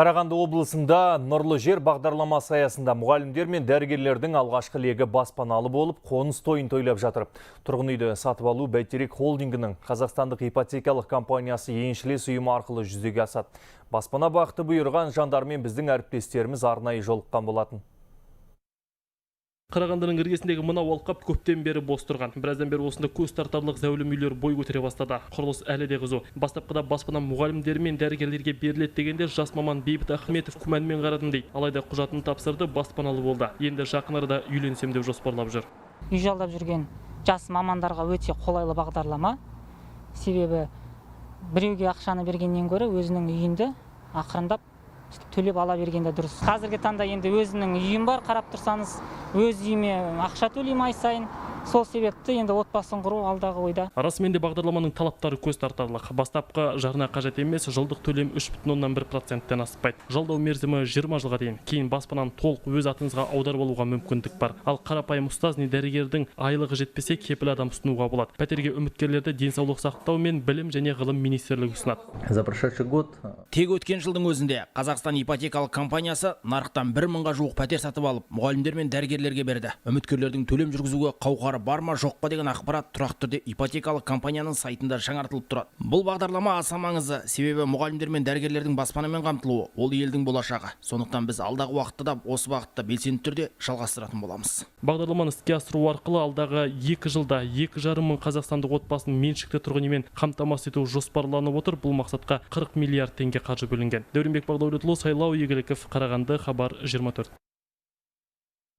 Қарағанды облысында Нұрлы жер бағдарламасы аясында мұғалімдер мен дәрігерлердің алғашқы легі баспаналы болып, қоныс тойын тойлап жатыр. Тұрғын үйді сатып алу Бәйтерек холдингінің қазақстандық ипотекалық компаниясы еншілес ұйымы арқылы жүзеге асады. Баспана бақыты бұйырған жандармен біздің әріптестеріміз арнайы жолыққан болатын. Қарағандының іргесіндегі мына алқап көптен бері бос тұрған. Біраздан бері осында көз тартарлық зәулім үйлер бой көтере бастады. Құрылыс әлі де қызу. Бастапқыда баспана мұғалімдер мен дәрігерлерге беріледі дегенде жас маман Бейбіт Ахметов күмәнмен қарадым дейді. Алайда құжатын тапсырды, баспаналы болды. Енді жақын арада үйленсем деп жоспарлап жүр. Үй жалдап жүрген жас мамандарға өте қолайлы бағдарлама. Себебі біреуге ақшаны бергеннен гөрі өзінің үйінде ақырындап төлеп ала бергенде дұрыс. Қазіргі таңда енді өзінің үйім бар, қарап тұрсаңыз, өз үйіме ақша төлеймін ай сайын. Сол себепті енді отбасын құру алдағы ойда. Расымен де бағдарламаның талаптары көз тартарлық. Бастапқы жарна қажет емес, жылдық төлем 3,1%-тен аспайды. Жалдау мерзімі 20 жылға дейін. Кейін баспананы толық өз атыңызға аударып алуға мүмкіндік бар. Ал қарапайым ұстаз не дәрігердің айлығы жетпесе, кепіл адам ұсынуға болады. Пәтерге үміткерлерді денсаулық сақтау мен білім және ғылым министрлігі ұсынады. За прошедший год тек өткен жылдың өзінде Қазақстан ипотекалық компаниясы нарықтан 1000-ға жуық пәтер сатып алып, мұғалімдер мен дәрігерлерге берді. Үміткерлердің төлем жүргізуге қауқары бар ма жоқ па деген ақпарат тұрақты түрде ипотекалық компанияның сайтында жаңартылып тұрады. Бұл бағдарлама аса маңызды, себебі мұғалімдер мен дәрігерлердің баспанамен қамтылуы ол елдің болашағы. Сондықтан біз алдағы уақытта да осы бағытта белсенді түрде жалғастыратын боламыз. Бағдарламаны іске асыру арқылы алдағы 2 жылда 2,5 мың қазақстандық отбасын меншікті тұрғын үймен қамтамасыз ету жоспарланып отыр. Бұл мақсатқа 40 миллиард теңге қаржы бөлінген. Дәуренбек Бағдәулетұлы, Сайлау Игіліков, Қарағанды, Хабар 24.